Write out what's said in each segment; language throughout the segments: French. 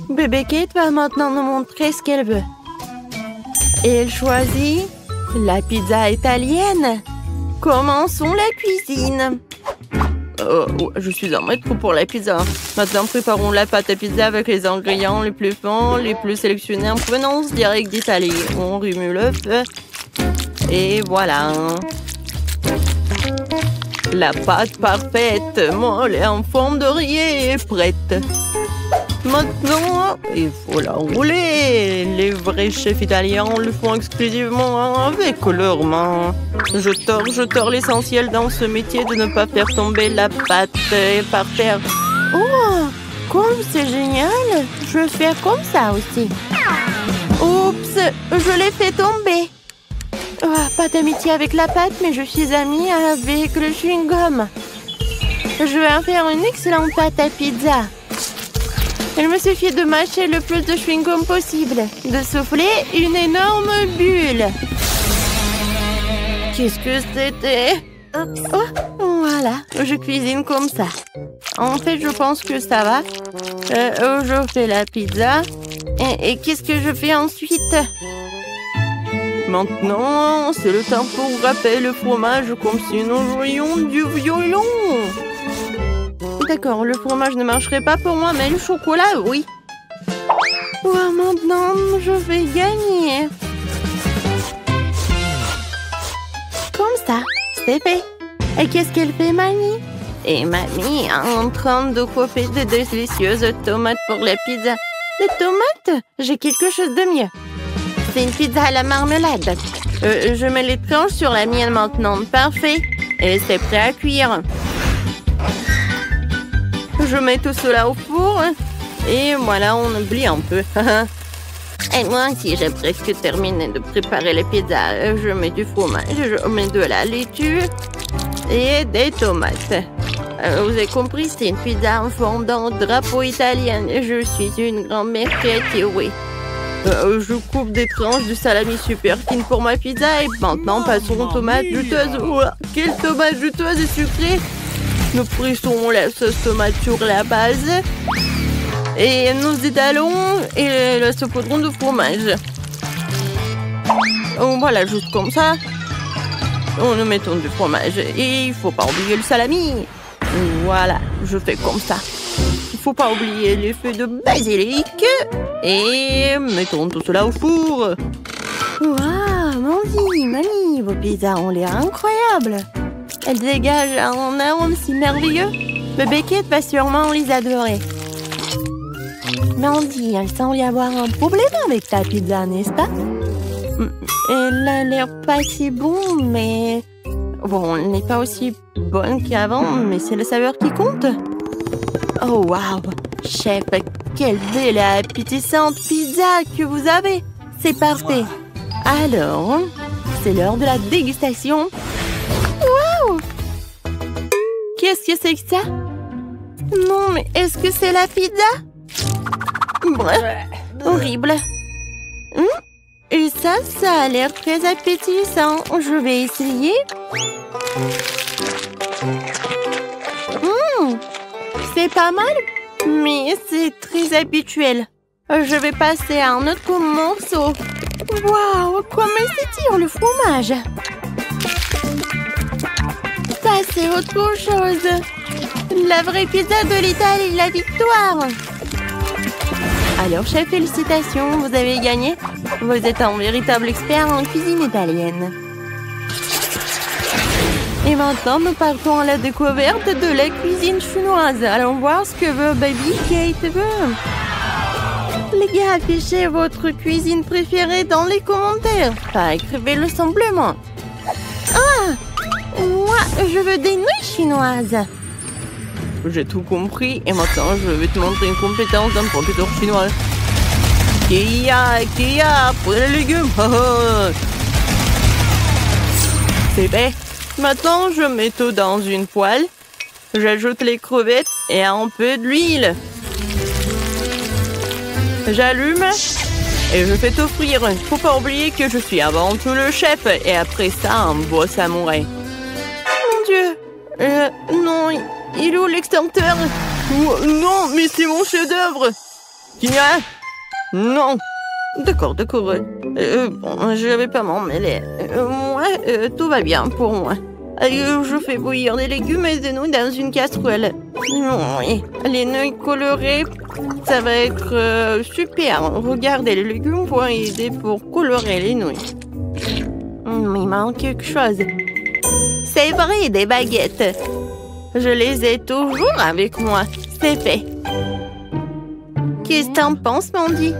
Bébé Kate va maintenant nous montrer ce qu'elle veut. Et elle choisit la pizza italienne. Commençons la cuisine. Je suis un maître pour la pizza. Maintenant, préparons la pâte à pizza avec les ingrédients les plus fins, les plus sélectionnés en provenance directe d'Italie. On remue le feu. Et voilà. La pâte parfaite, molle et en forme de rillé est prête. Maintenant, il faut la rouler. Les vrais chefs italiens le font exclusivement avec leurs mains. Je tords l'essentiel dans ce métier de ne pas faire tomber la pâte par terre. Oh, comme c'est génial. Je vais faire comme ça aussi. Oups, je l'ai fait tomber. Oh, pas d'amitié avec la pâte, mais je suis amie avec le chewing-gum. Je vais en faire une excellente pâte à pizza. Il me suffit de mâcher le plus de chewing-gum possible, de souffler une énorme bulle. Qu'est-ce que c'était? Oh, voilà, je cuisine comme ça. En fait, je pense que ça va. Je fais la pizza. Et qu'est-ce que je fais ensuite? Maintenant, c'est le temps pour râper le fromage comme si nous jouions du violon. D'accord, le fromage ne marcherait pas pour moi, mais le chocolat, oui. Oh, maintenant, je vais gagner. Comme ça, c'est fait. Et qu'est-ce qu'elle fait, Mamie? Et Mamie est en train de couper de délicieuses tomates pour la pizza. Des tomates? J'ai quelque chose de mieux. C'est une pizza à la marmelade. Je mets les tranches sur la mienne maintenant. Parfait. Et c'est prêt à cuire. Je mets tout cela au four. Et voilà, on oublie un peu. Et moi aussi, j'ai presque terminé de préparer les pizzas. Je mets du fromage, je mets de la laitue et des tomates. Vous avez compris, c'est une pizza en forme d'un drapeau italien. Je suis une grand-mère créative, oui. Je coupe des tranches de salami super fines pour ma pizza. Et maintenant, passons aux tomates juteuses. Ouah, quelle tomate juteuse et sucrée! Nous pressons la sauce tomate sur la base. Et nous étalons et la saupoudrons de fromage. Voilà, juste comme ça. Nous mettons du fromage. Et il ne faut pas oublier le salami. Voilà, je fais comme ça. Il ne faut pas oublier les feuilles de basilic. Et mettons tout cela au four. Waouh, Mandy, Mamie, vos pizzas ont l'air incroyables. Elles dégagent un arôme si merveilleux. Bébé Kate va sûrement les adorer. Mandy, il semble y avoir un problème avec ta pizza, n'est-ce pas? Elle a l'air pas si bon, mais... Bon, elle n'est pas aussi bonne qu'avant, mais c'est la saveur qui compte. Oh, waouh! Chef, quelle belle et appétissante pizza que vous avez! C'est parfait! Alors, c'est l'heure de la dégustation. Waouh! Qu'est-ce que c'est que ça? Non, mais est-ce que c'est la pizza? Bref, horrible. Et ça a l'air très appétissant. Je vais essayer. C'est pas mal, mais c'est très habituel. Je vais passer à un autre morceau. Waouh, comme elle s'étire le fromage. Ça, c'est autre chose. La vraie pizza de l'Italie, la victoire. Alors, chef, félicitations, vous avez gagné. Vous êtes un véritable expert en cuisine italienne. Et maintenant, nous partons à la découverte de la cuisine chinoise. Allons voir ce que veut Baby Kate veut. Les gars, affichez votre cuisine préférée dans les commentaires. Pas écrivez-le simplement. Ah! Moi, je veux des nouilles chinoises. J'ai tout compris et maintenant je vais te montrer une compétence d'un professeur chinois. Kia, pour les légumes. C'est fait. Maintenant je mets tout dans une poêle. J'ajoute les crevettes et un peu d'huile. J'allume et je fais tout frire. Faut pas oublier que je suis avant tout le chef et après ça un beau samouraï. Mon Dieu, non. Il est où l'extincteur? Non, mais c'est mon chef-d'œuvre. Quinoa? Non. D'accord. Bon, je vais pas m'en mêler. Moi, tout va bien pour moi. Je fais bouillir des légumes et des nouilles dans une casserole. Oui, les nouilles colorées, ça va être super. Regardez, les légumes vont aider pour colorer les nouilles. Il manque quelque chose. C'est vrai, des baguettes. Je les ai toujours avec moi. C'est fait. Qu'est-ce que t'en penses, Mandy?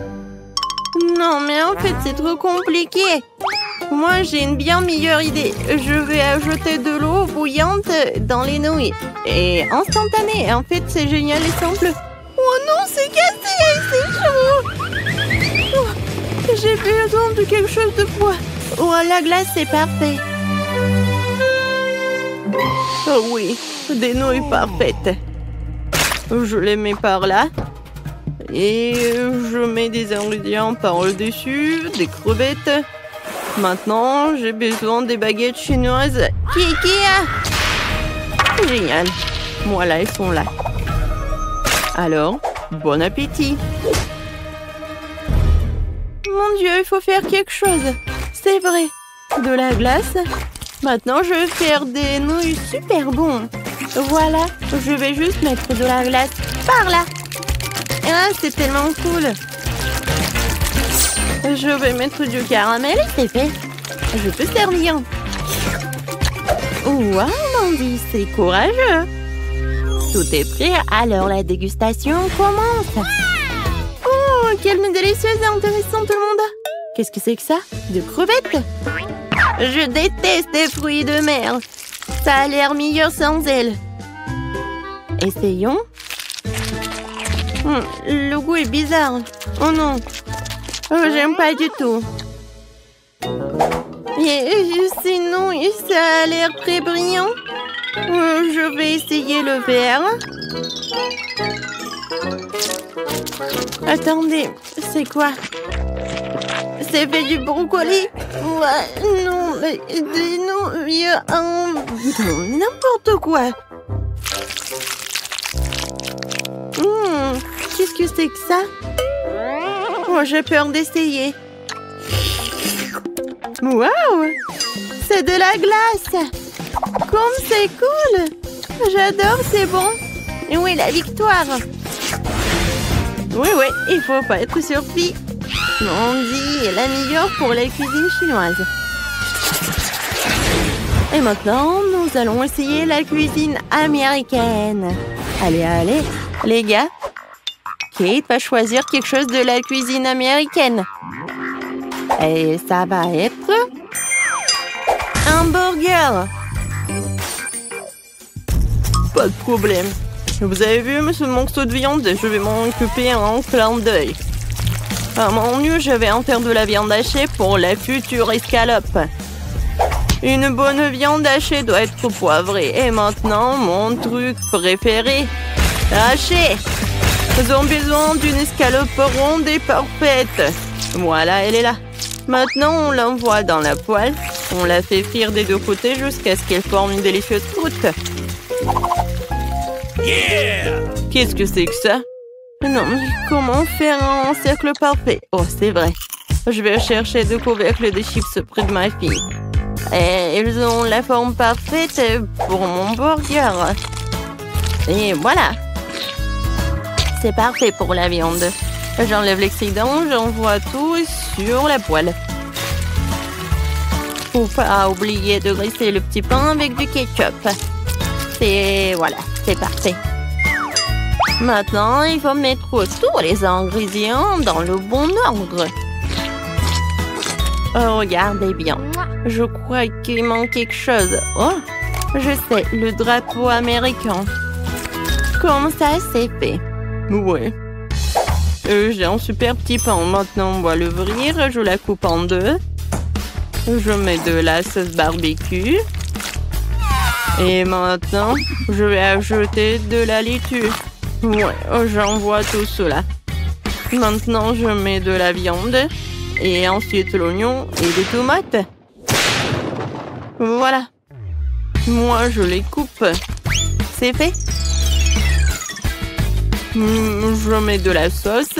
Non, mais en fait, c'est trop compliqué. Moi, j'ai une bien meilleure idée. Je vais ajouter de l'eau bouillante dans les nouilles. Et instantané. En fait, c'est génial et simple. Oh non, c'est cassé, c'est chaud. Oh, j'ai besoin de quelque chose de froid. Oh, la glace, c'est parfait. Oh oui, des nouilles parfaites. Je les mets par là. Et je mets des ingrédients par-dessus, des crevettes. Maintenant, j'ai besoin des baguettes chinoises. Kiki! Génial. Voilà, elles sont là. Alors, bon appétit. Mon Dieu, il faut faire quelque chose. C'est vrai. De la glace. Maintenant, je vais faire des nouilles super bonnes. Voilà, je vais juste mettre de la glace par là. Ah, c'est tellement cool. Je vais mettre du caramel et c'est fait. Je peux servir. Wow, Mandy, c'est courageux. Tout est prêt, alors la dégustation commence. Oh, quelle délicieuse et intéressante, tout le monde. Qu'est-ce que c'est que ça? De crevettes? Je déteste les fruits de mer. Ça a l'air meilleur sans elles. Essayons. Le goût est bizarre. Oh non. Oh, j'aime pas du tout. Sinon, ça a l'air très brillant. Je vais essayer le vert. Attendez, c'est quoi? C'est fait du brocoli? Ouais, non, mais non, il y a un... n'importe quoi. Qu'est-ce que c'est que ça? Oh, j'ai peur d'essayer. Waouh! C'est de la glace! Comme c'est cool! J'adore, c'est bon! Et oui, la victoire! Oui, il faut pas être surpris. Mandy est la meilleure pour la cuisine chinoise. Et maintenant, nous allons essayer la cuisine américaine. Allez, les gars. Kate va choisir quelque chose de la cuisine américaine. Et ça va être... un burger. Pas de problème. Vous avez vu ce morceau de viande? Je vais m'en occuper en clin d'œil. À mon mieux, je vais en faire de la viande hachée pour la future escalope. Une bonne viande hachée doit être poivrée. Et maintenant, mon truc préféré. Hachée. Nous avons besoin d'une escalope ronde et parfaite. Voilà, elle est là. Maintenant, on l'envoie dans la poêle. On la fait frire des deux côtés jusqu'à ce qu'elle forme une délicieuse croûte. Yeah! Qu'est-ce que c'est que ça? Non, mais comment faire un cercle parfait? Oh, c'est vrai. Je vais chercher deux couvercles de chips près de ma fille. Et ils ont la forme parfaite pour mon burger. Et voilà. C'est parfait pour la viande. J'enlève l'excédent, j'envoie tout sur la poêle. Faut pas oublier de graisser le petit pain avec du ketchup. Et voilà, c'est parfait. Maintenant, il faut mettre tous les ingrédients dans le bon ordre. Oh, regardez bien. Je crois qu'il manque quelque chose. Oh, je sais, le drapeau américain. Comme ça, c'est fait. Ouais. J'ai un super petit pain. Maintenant, on va l'ouvrir. Je la coupe en deux. Je mets de la sauce barbecue. Et maintenant, je vais ajouter de la laitue. Ouais, j'envoie tout cela. Maintenant, je mets de la viande. Et ensuite, l'oignon et des tomates. Voilà. Moi, je les coupe. C'est fait. Je mets de la sauce.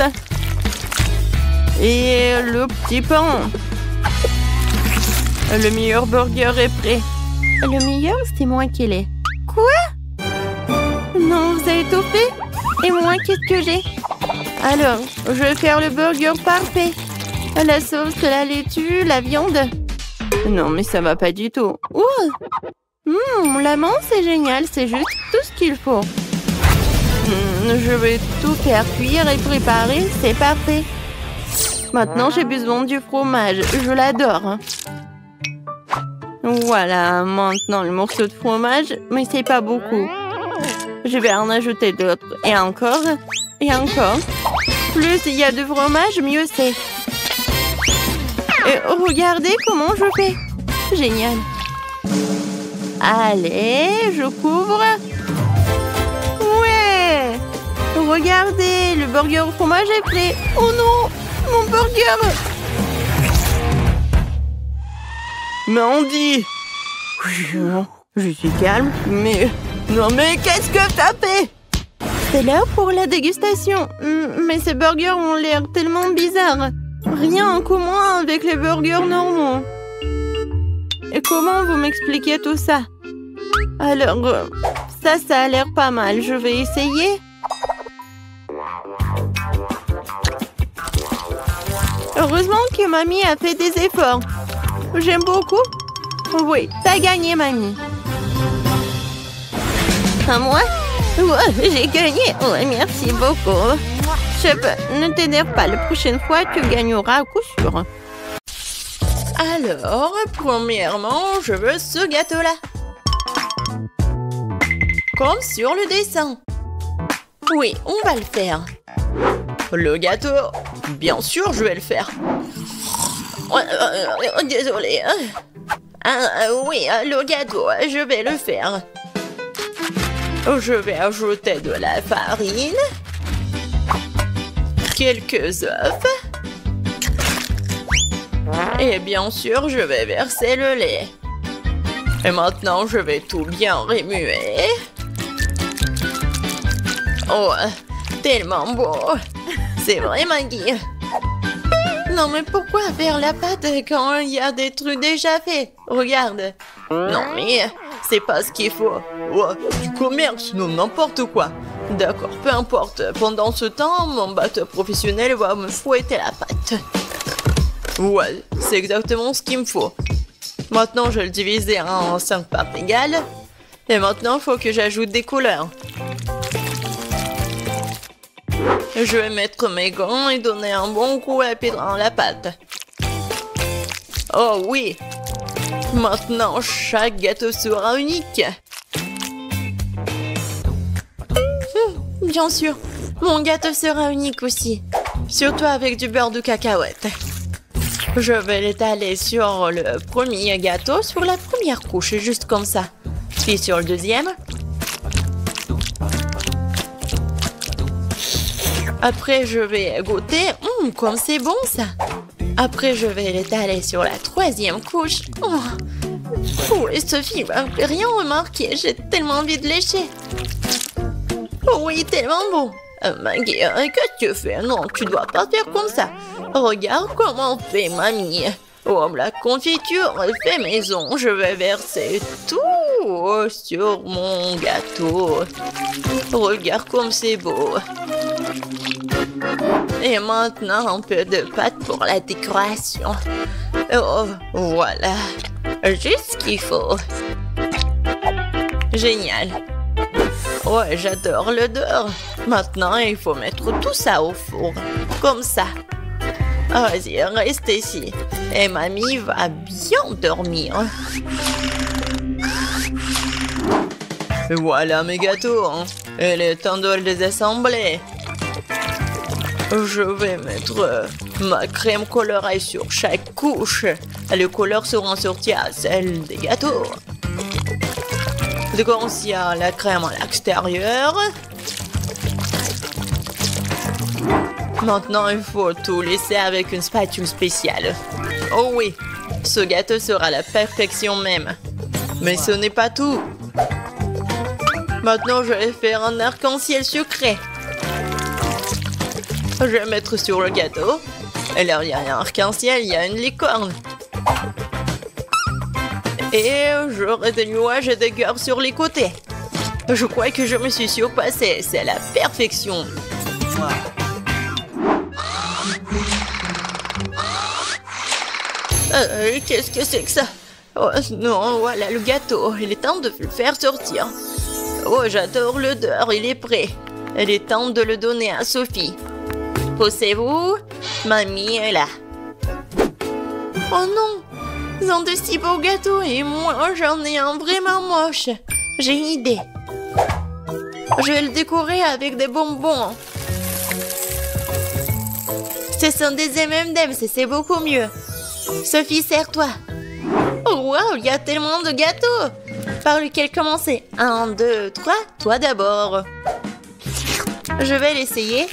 Et le petit pain. Le meilleur burger est prêt. Le meilleur, c'est moi qui l'ai. Quoi? Non, vous avez tout fait? Et moi, qu'est-ce que j'ai? Alors, je vais faire le burger parfait. La sauce, la laitue, la viande. Non, mais ça va pas du tout. La menthe, c'est génial. C'est juste tout ce qu'il faut. Je vais tout faire cuire et préparer. C'est parfait. Maintenant, j'ai besoin du fromage. Je l'adore. Voilà, maintenant le morceau de fromage, mais c'est pas beaucoup. Je vais en ajouter d'autres. Et encore. Et encore. Plus il y a de fromage, mieux c'est. Et regardez comment je fais. Génial. Allez, je couvre. Ouais. Regardez, le burger au fromage est prêt. Oh non, mon burger. Mandy. Je suis calme, mais... Non mais qu'est-ce que t'as fait? C'est l'heure pour la dégustation. Mais ces burgers ont l'air tellement bizarres. Rien en commun avec les burgers normaux. Et comment vous m'expliquez tout ça? Alors, ça a l'air pas mal. Je vais essayer. Heureusement que mamie a fait des efforts. J'aime beaucoup. Oui, t'as gagné, mamie. À moi? Ouais, j'ai gagné. Ouais, merci beaucoup. Ne t'énerve pas. La prochaine fois, tu gagneras à coup sûr. Alors, premièrement, je veux ce gâteau-là. Comme sur le dessin. Oui, on va le faire. Le gâteau, bien sûr, je vais le faire. Désolée. Oui, le gâteau, je vais le faire. Je vais ajouter de la farine, quelques œufs, et bien sûr, je vais verser le lait. Et maintenant, je vais tout bien remuer. Oh, tellement beau. C'est vrai, Maggie. Non, mais pourquoi faire la pâte quand il y a des trucs déjà faits? Regarde. Non, mais c'est pas ce qu'il faut. Oh, du commerce, non, n'importe quoi. D'accord, peu importe. Pendant ce temps, mon batteur professionnel va me fouetter la pâte. Ouais, c'est exactement ce qu'il me faut. Maintenant, je vais le diviser en 5 parts égales. Et maintenant, il faut que j'ajoute des couleurs. Je vais mettre mes gants et donner un bon coup à pied dans la pâte. Oh oui! Maintenant, chaque gâteau sera unique. Bien sûr, mon gâteau sera unique aussi. Surtout avec du beurre de cacahuète. Je vais l'étaler sur le premier gâteau, sur la première couche, juste comme ça. Puis sur le deuxième. Après, je vais goûter. Comme c'est bon, ça. Après, je vais l'étaler sur la troisième couche. Oui, Sophie va rien remarquer. J'ai tellement envie de lécher. Oui, tellement bon. Maggie, qu'est-ce que tu fais? Non, tu dois pas faire comme ça. Regarde comment fait mamie. Oh, la confiture est fait maison. Je vais verser tout sur mon gâteau. Regarde comme c'est beau. Et maintenant, un peu de pâte pour la décoration. Oh, voilà. Juste ce qu'il faut. Génial. Ouais, j'adore l'odeur. Maintenant, il faut mettre tout ça au four. Comme ça. Vas-y, reste ici. Et mamie va bien dormir. Et voilà mes gâteaux. Il est temps de les assembler. Je vais mettre ma crème colorée sur chaque couche. Les couleurs seront sorties à celles des gâteaux. Donc, il y a la crème à l'extérieur. Maintenant, il faut tout laisser avec une spatule spéciale. Oh oui, ce gâteau sera la perfection même. Mais ce n'est pas tout. Maintenant, je vais faire un arc-en-ciel sucré. Je vais mettre sur le gâteau. Et là, il y a un arc-en-ciel, il y a une licorne. Et j'aurai des nuages et des cœurs sur les côtés. Je crois que je me suis surpassée. C'est la perfection. Qu'est-ce que c'est que ça? Oh non, voilà le gâteau. Il est temps de le faire sortir. Oh, j'adore l'odeur. Il est prêt. Il est temps de le donner à Sophie. Poussez-vous. Mamie est là. Oh non! Ils ont de si beaux gâteaux et moi j'en ai un vraiment moche. J'ai une idée. Je vais le décorer avec des bonbons. Ce sont des M&M's et c'est beaucoup mieux. Sophie, serre-toi. Oh wow, il y a tellement de gâteaux. Par lequel commencer? 1, 2, 3, toi d'abord. Je vais l'essayer.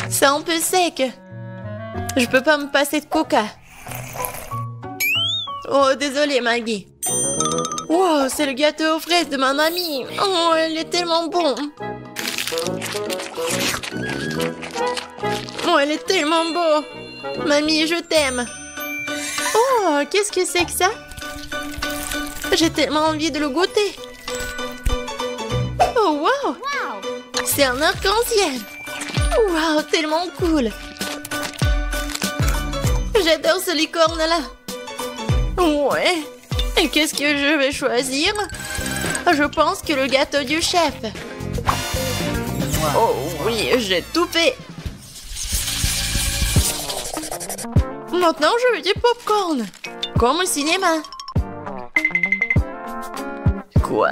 C'est un peu sec. Je peux pas me passer de coca. Oh, désolée Maggie. Wow, c'est le gâteau aux fraises de ma mamie. Oh, il est tellement bon. Oh, elle est tellement beau. Mamie, je t'aime. Oh, qu'est-ce que c'est que ça? J'ai tellement envie de le goûter. Oh, wow. C'est un arc-en-ciel. Wow, tellement cool. J'adore ce licorne-là. Ouais. Et qu'est-ce que je vais choisir? Je pense que le gâteau du chef. Oh oui, j'ai tout fait. Maintenant, je veux du popcorn. Comme au cinéma. Quoi?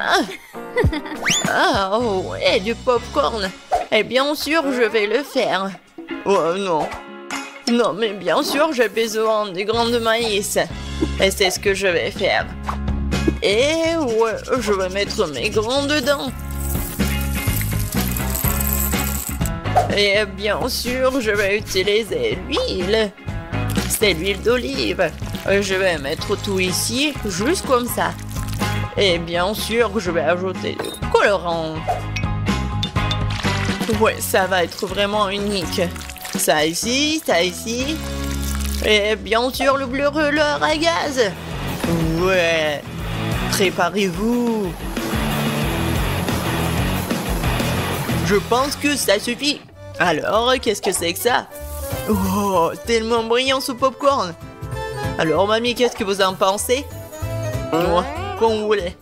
Ah, oh ouais, du popcorn. Et bien sûr, je vais le faire. Oh non. Non, mais bien sûr, j'ai besoin des grains de maïs. Et c'est ce que je vais faire. Et ouais, je vais mettre mes grains dedans. Et bien sûr, je vais utiliser l'huile. C'est l'huile d'olive. Je vais mettre tout ici, juste comme ça. Et bien sûr, je vais ajouter du colorant. Ouais, ça va être vraiment unique. Ça ici, ça ici. Et bien sûr, le brûleur à gaz. Ouais. Préparez-vous. Je pense que ça suffit. Alors, qu'est-ce que c'est que ça? Oh, tellement brillant ce popcorn. Alors, mamie, qu'est-ce que vous en pensez? Ouais, comme vous voulez.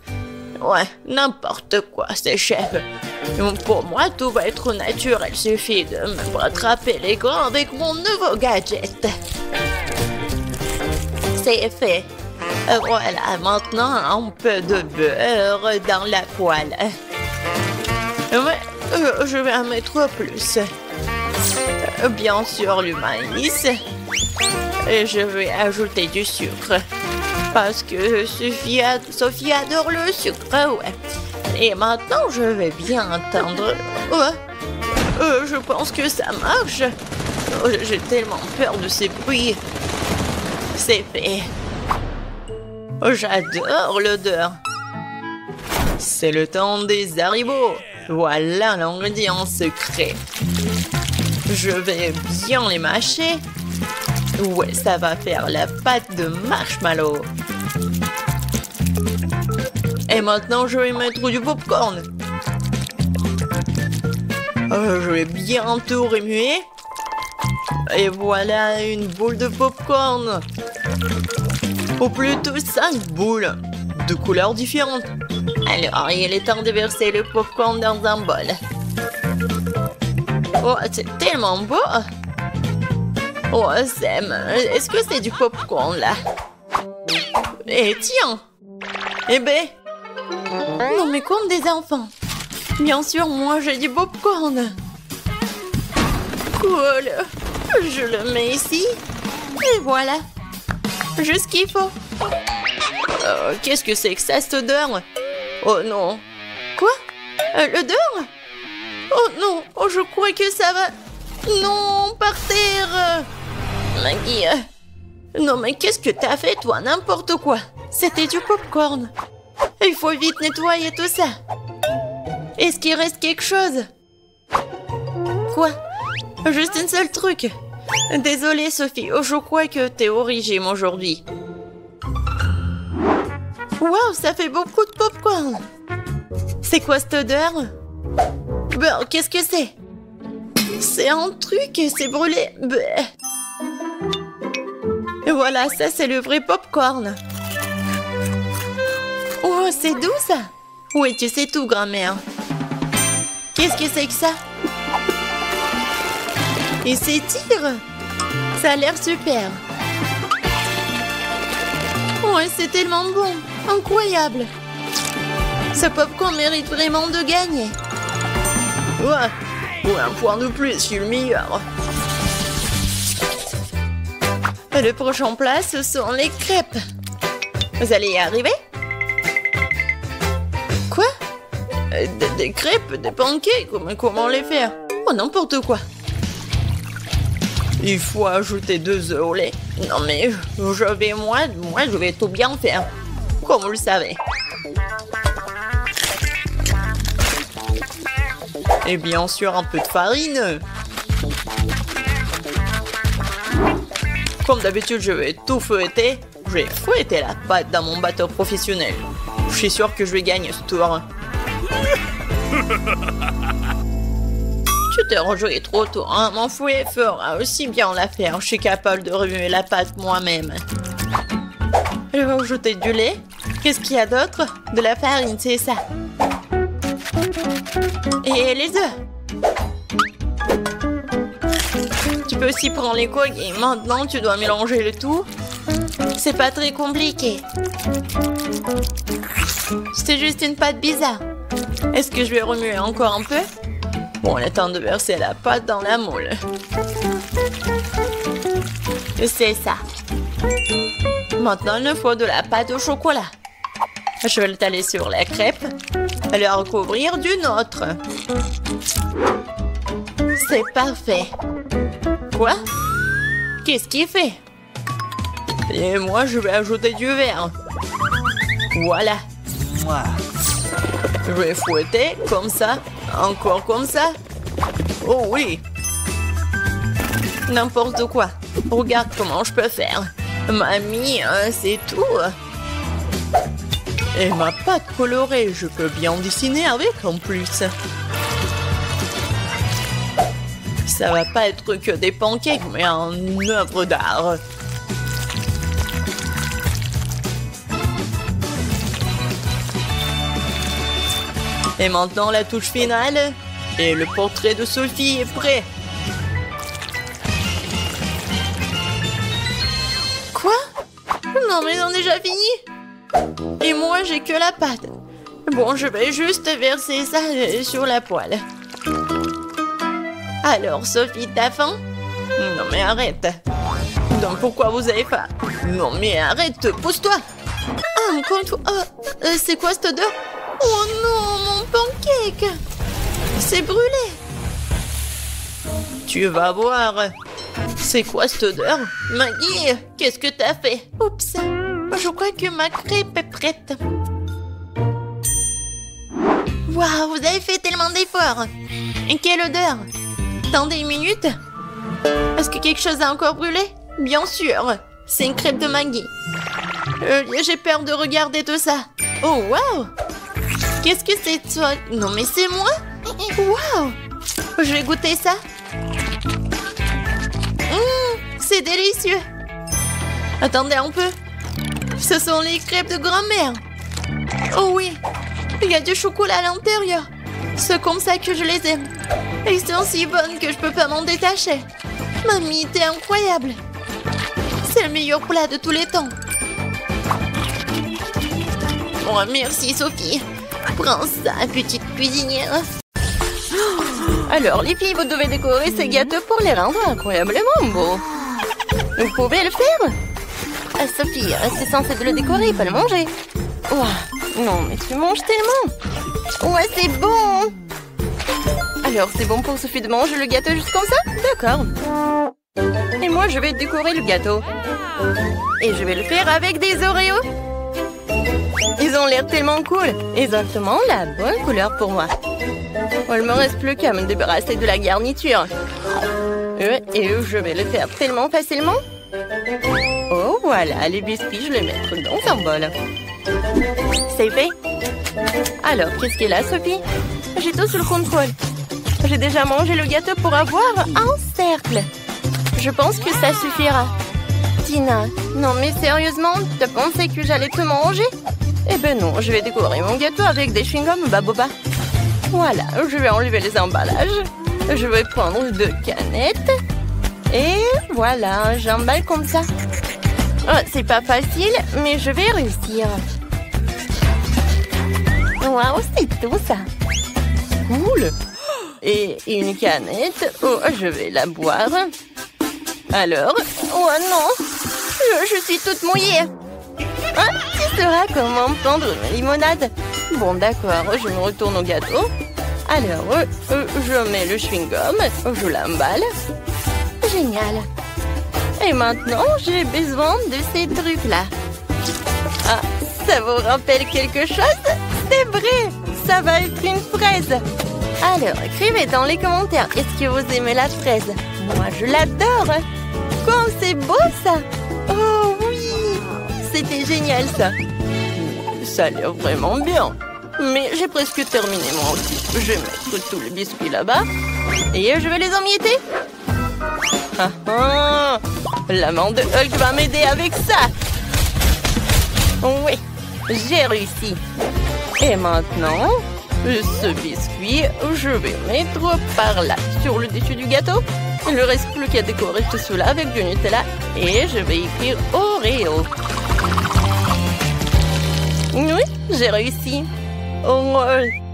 Ouais, n'importe quoi, c'est chef. Pour moi, tout va être naturel. Il suffit de me rattraper les grains avec mon nouveau gadget. C'est fait. Voilà, maintenant, un peu de beurre dans la poêle. Ouais, je vais en mettre plus. Bien sûr, le maïs. Et je vais ajouter du sucre. Parce que Sophie adore le sucre, ouais. Et maintenant, je vais bien entendre. Ouais. Je pense que ça marche. Oh, j'ai tellement peur de ces bruits. C'est fait. Oh, j'adore l'odeur. C'est le temps des haribots. Voilà l'ingrédient secret. Je vais bien les mâcher. Ouais, ça va faire la pâte de marshmallow. Et maintenant, je vais mettre du popcorn. Je vais bien tout remuer. Et voilà une boule de popcorn. Ou plutôt 5 boules de couleurs différentes. Alors, il est temps de verser le popcorn dans un bol. Oh, c'est tellement beau. Oh, Sam, est-ce que c'est du popcorn, là? Eh, tiens. Eh ben. Non, mais comme des enfants. Bien sûr, moi, j'ai du popcorn. Cool. Je le mets ici. Et voilà. Juste ce qu'il faut. Qu'est-ce que c'est que ça, cette odeur? Oh non. Quoi? L'odeur? Oh non. Oh, je crois que ça va... Non, par terre. Maggie. Non, mais qu'est-ce que t'as fait, toi? N'importe quoi. C'était du popcorn. Il faut vite nettoyer tout ça. Est-ce qu'il reste quelque chose? Quoi? Juste un seul truc. Désolée, Sophie. Je crois que t'es au régime aujourd'hui. Waouh, ça fait beaucoup de popcorn. C'est quoi cette odeur? Ben, qu'est-ce que c'est? C'est un truc, c'est brûlé. Ben. Et voilà, ça c'est le vrai popcorn. Oh, c'est doux ça. Oui, tu sais tout, grand-mère. Qu'est-ce que c'est que ça? Il s'étire. Ça a l'air super. Ouais, c'est tellement bon. Incroyable. Ce popcorn mérite vraiment de gagner. Ouais, un point de plus, je suis le meilleur. Le prochain plat, ce sont les crêpes. Vous allez y arriver? Quoi? Des crêpes, des pancakes, comment les faire? Oh, n'importe quoi. Il faut ajouter 2 œufs au lait. Non mais, moi, je vais tout bien faire. Comme vous le savez. Et bien sûr, un peu de farine. Comme d'habitude, je vais tout fouetter. Je vais fouetter la pâte dans mon batteur professionnel. Je suis sûr que je vais gagner ce tour. Tu t'es rejoué trop tôt, hein? Mon fouet fera aussi bien l'affaire. Je suis capable de remuer la pâte moi-même. Je vais ajouter du lait. Qu'est-ce qu'il y a d'autre? De la farine, c'est ça. Et les œufs. Tu peux aussi prendre les coques et maintenant tu dois mélanger le tout. C'est pas très compliqué. C'est juste une pâte bizarre. Est-ce que je vais remuer encore un peu? Bon, il est temps de verser la pâte dans la moule. C'est ça. Maintenant, il nous faut de la pâte au chocolat. Je vais l'étaler sur la crêpe et la recouvrir d'une autre. C'est parfait. Quoi? Qu'est-ce qu'il fait? Et moi, je vais ajouter du verre. Voilà. Je vais fouetter comme ça. Encore comme ça. Oh oui. N'importe quoi. Regarde comment je peux faire. Mamie, c'est tout. Et ma pâte colorée, je peux bien dessiner avec en plus. Ça va pas être que des pancakes, mais une œuvre d'art. Et maintenant la touche finale. Et le portrait de Sophie est prêt. Quoi? Non mais ils ont déjà fini. Et moi j'ai que la pâte. Bon, je vais juste verser ça sur la poêle. Alors Sophie, t'as faim? Non mais arrête. Donc pourquoi vous avez faim? Non mais arrête, pousse-toi. Ah, encore une fois. C'est quoi cette odeur? Oh non, mon pancake! C'est brûlé! Tu vas voir. C'est quoi cette odeur? Maggie, qu'est-ce que t'as fait? Oups, je crois que ma crêpe est prête. Waouh, vous avez fait tellement d'efforts! Et quelle odeur! Attendez une minute. Est-ce que quelque chose a encore brûlé? Bien sûr, c'est une crêpe de Maggie. J'ai peur de regarder tout ça. Oh, waouh! Qu'est-ce que c'est toi? Non mais c'est moi? Waouh! Je vais goûter ça. C'est délicieux. Attendez un peu. Ce sont les crêpes de grand-mère. Oh oui, il y a du chocolat à l'intérieur. C'est comme ça que je les aime. Elles sont si bonnes que je peux pas m'en détacher. Mamie, t'es incroyable. C'est le meilleur plat de tous les temps. Oh, merci Sophie. Prends ça, petite cuisinière. Alors, les filles, vous devez décorer ces gâteaux pour les rendre incroyablement beaux. Vous pouvez le faire? Sophie, c'est censé de le décorer, pas le manger. Ouah, non, mais tu manges tellement. Ouais, c'est bon. Alors, c'est bon pour Sophie de manger le gâteau juste comme ça? D'accord. Et moi, je vais décorer le gâteau. Et je vais le faire avec des Oreos. Ils ont l'air tellement cool. Exactement la bonne couleur pour moi. Oh, il me reste plus qu'à me débarrasser de la garniture. Et je vais le faire tellement facilement. Oh, voilà, les biscuits, je les mets dans un bol. C'est fait. Alors, qu'est-ce qu'il y a, Sophie? J'ai tout sous le contrôle. J'ai déjà mangé le gâteau pour avoir un cercle. Je pense que ça suffira. Tina, non mais sérieusement, t'as pensé que j'allais tout manger? Eh ben non, je vais décorer mon gâteau avec des chewing-gums Baboba. Voilà, je vais enlever les emballages. Je vais prendre 2 canettes. Et voilà, j'emballe comme ça. Oh, c'est pas facile, mais je vais réussir. Waouh, c'est tout ça. Cool. Et une canette. Oh, je vais la boire. Alors, oh non, je suis toute mouillée. Ah, tu sauras comment prendre une limonade. Bon, d'accord, je me retourne au gâteau. Alors, je mets le chewing-gum, je l'emballe. Génial. Et maintenant, j'ai besoin de ces trucs-là. Ah, ça vous rappelle quelque chose? C'est vrai, ça va être une fraise. Alors, écrivez dans les commentaires, est-ce que vous aimez la fraise? Moi, je l'adore. Comme c'est beau, ça. Oh oui, c'était génial, ça. Ça a l'air vraiment bien. Mais j'ai presque terminé, moi aussi. Je vais mettre tous les biscuits là-bas. Et je vais les emietter. Ah ah, la main de Hulk va m'aider avec ça. Oui, j'ai réussi. Et maintenant, ce biscuit, je vais mettre par là, sur le dessus du gâteau. Il ne reste plus qu'à décorer tout cela avec du Nutella. Et je vais écrire Oreo. Oui, j'ai réussi. Oh,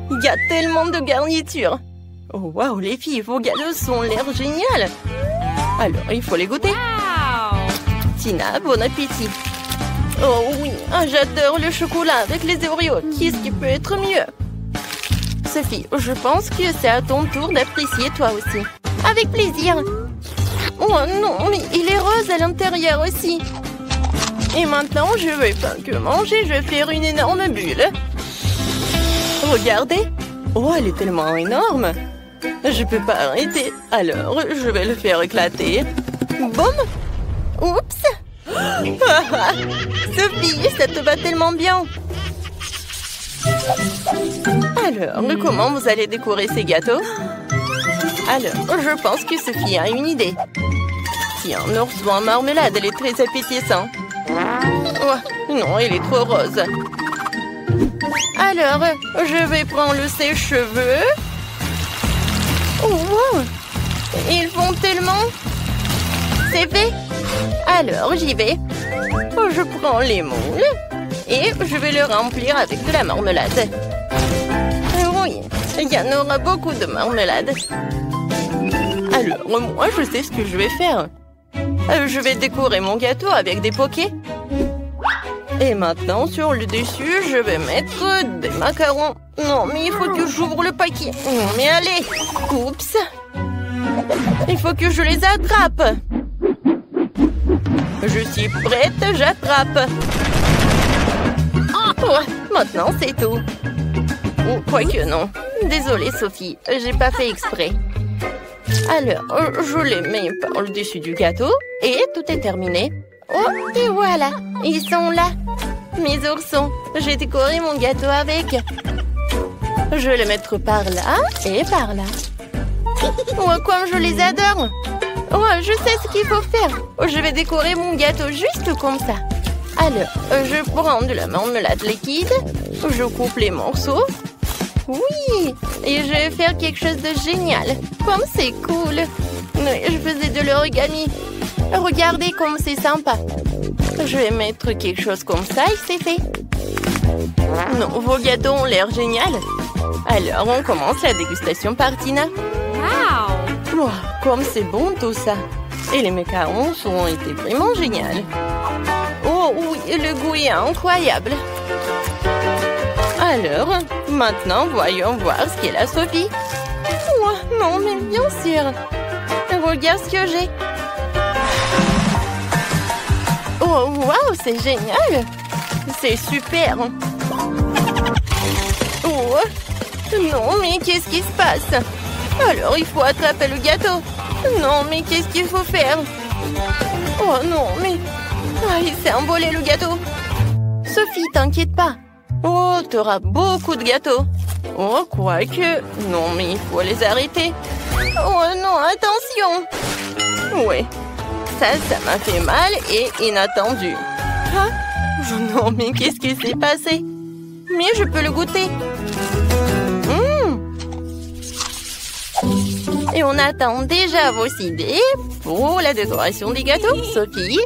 il y a tellement de garnitures. Oh, waouh, les filles, vos gâteaux ont l'air génial. Alors, il faut les goûter. Wow. Tina, bon appétit. Oh oui, j'adore le chocolat avec les Oreos. Qu'est-ce qui peut être mieux? Sophie, je pense que c'est à ton tour d'apprécier toi aussi. Avec plaisir. Oh non, mais il est rose à l'intérieur aussi. Et maintenant, je vais pas que manger, je vais faire une énorme bulle. Regardez. Oh, elle est tellement énorme. Je peux pas arrêter. Alors, je vais le faire éclater. Boum. Oups. Sophie, ça te va tellement bien. Alors, comment vous allez décorer ces gâteaux? Alors, je pense que Sophie a une idée. Tiens, un ours en marmelade, elle est très appétissante. Oh, non, il est trop rose. Alors, je vais prendre le sèche-cheveux. Oh, wow. Ils font tellement. C'est fait. Alors, j'y vais. Je prends les moules et je vais le remplir avec de la marmelade. Oui, il y en aura beaucoup de marmelade. Alors, moi, je sais ce que je vais faire. Je vais décorer mon gâteau avec des pokés. Et maintenant, sur le dessus, je vais mettre des macarons. Non, mais il faut que j'ouvre le paquet. Non, mais allez. Oups. Il faut que je les attrape. Je suis prête, j'attrape. Oh, maintenant, c'est tout. Ou quoique non. Désolée, Sophie, j'ai pas fait exprès. Alors, je les mets par le dessus du gâteau et tout est terminé. Oh, et voilà, ils sont là. Mes oursons, j'ai décoré mon gâteau avec. Je vais les mettre par là et par là. Oh, comme je les adore. Oh, je sais ce qu'il faut faire. Je vais décorer mon gâteau juste comme ça. Alors, je prends de la marmelade liquide. Je coupe les morceaux. Oui, et je vais faire quelque chose de génial. Comme c'est cool. Je faisais de l'origami. Regardez comme c'est sympa. Je vais mettre quelque chose comme ça et c'est fait. Non, vos gâteaux ont l'air génial. Alors, on commence la dégustation par Tina. Wow, comme c'est bon tout ça. Et les macarons ont été vraiment géniaux. Oh oui, le goût est incroyable. Alors, maintenant, voyons voir ce qu'est la Sophie. Oh, non, mais bien sûr. Regarde ce que j'ai. Oh, waouh, c'est génial. C'est super. Oh, Non, mais qu'est-ce qui se passe? Alors, il faut attraper le gâteau. Non, mais qu'est-ce qu'il faut faire? Oh non, mais... Ah, il s'est envolé le gâteau. Sophie, t'inquiète pas. Oh, t'auras beaucoup de gâteaux. Oh, quoique... Non, mais il faut les arrêter. Oh non, attention. Ouais, ça m'a fait mal et inattendu. Ah, non, mais qu'est-ce qui s'est passé? Mais je peux le goûter. Et on attend déjà vos idées pour la décoration des gâteaux. Sophie,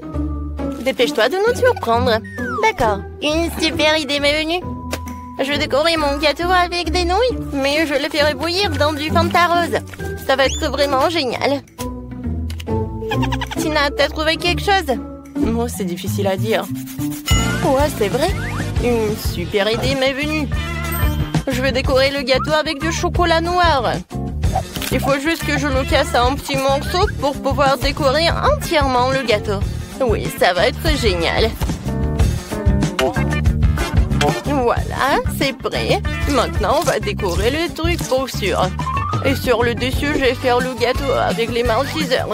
dépêche-toi de nous surprendre. D'accord, une super idée m'est venue. Je vais décorer mon gâteau avec des nouilles, mais je le ferai bouillir dans du Fanta rose. Ça va être vraiment génial. Tina, t'as trouvé quelque chose? Moi, c'est difficile à dire. Ouais, c'est vrai. Une super idée m'est venue. Je vais décorer le gâteau avec du chocolat noir. Il faut juste que je le casse en petits morceaux pour pouvoir décorer entièrement le gâteau. Oui, ça va être génial. Voilà, c'est prêt. Maintenant, on va décorer le truc pour sûr. Et sur le dessus, je vais faire le gâteau avec les maltesers.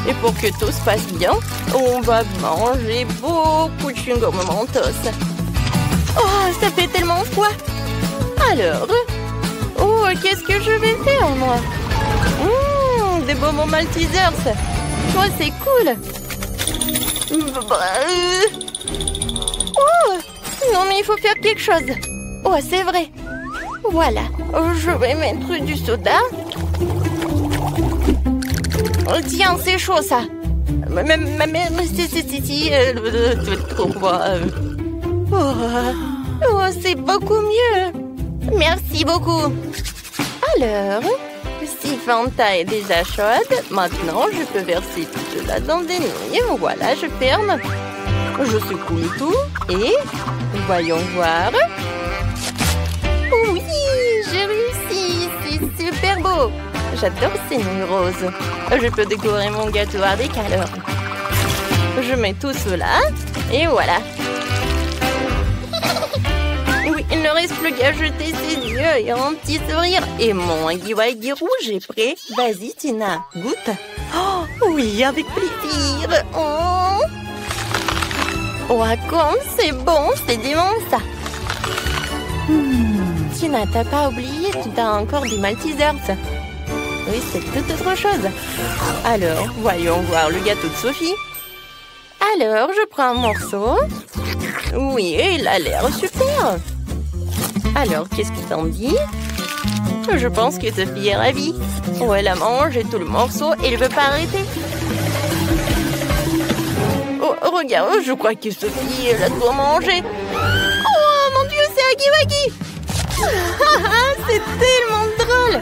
Et pour que tout se passe bien, on va manger beaucoup de chewing-gum Mentos. Oh, ça fait tellement froid. Alors, oh, qu'est-ce que je vais faire, moi? Des bonbons Maltesers. Oh, c'est cool. Oh, non, mais il faut faire quelque chose. Oh, c'est vrai. Voilà, je vais mettre du soda. Oh, tiens, c'est chaud, ça. Oh, c'est beaucoup mieux. Merci beaucoup. Alors, si Fanta est déjà chaude, maintenant je peux verser tout cela dans des nouilles. Voilà, je ferme. Je secoue le tout et voyons voir. Oui, j'ai réussi. C'est super beau. J'adore ces nouilles roses. Je peux décorer mon gâteau avec alors. Je mets tout cela et voilà. Oui, il ne reste plus qu'à jeter ses yeux et un petit sourire. Et mon waggy rouge est prêt. Vas-y, Tina, goûte. Oh, oui, avec plaisir. Oh, comme c'est bon, c'est dément ça. Tina, t'as pas oublié, tu as encore des Maltesers. Oui, c'est tout autre chose. Alors, voyons voir le gâteau de Sophie. Alors, je prends un morceau. Oui, il a l'air super. Alors, qu'est-ce que t'en dis? Je pense que Sophie est ravie. Oh, elle a mangé tout le morceau et elle ne veut pas arrêter. Oh, regarde, je crois que Sophie, elle a tout mangé. Oh, mon Dieu, c'est Huggy Wuggy. C'est tellement drôle.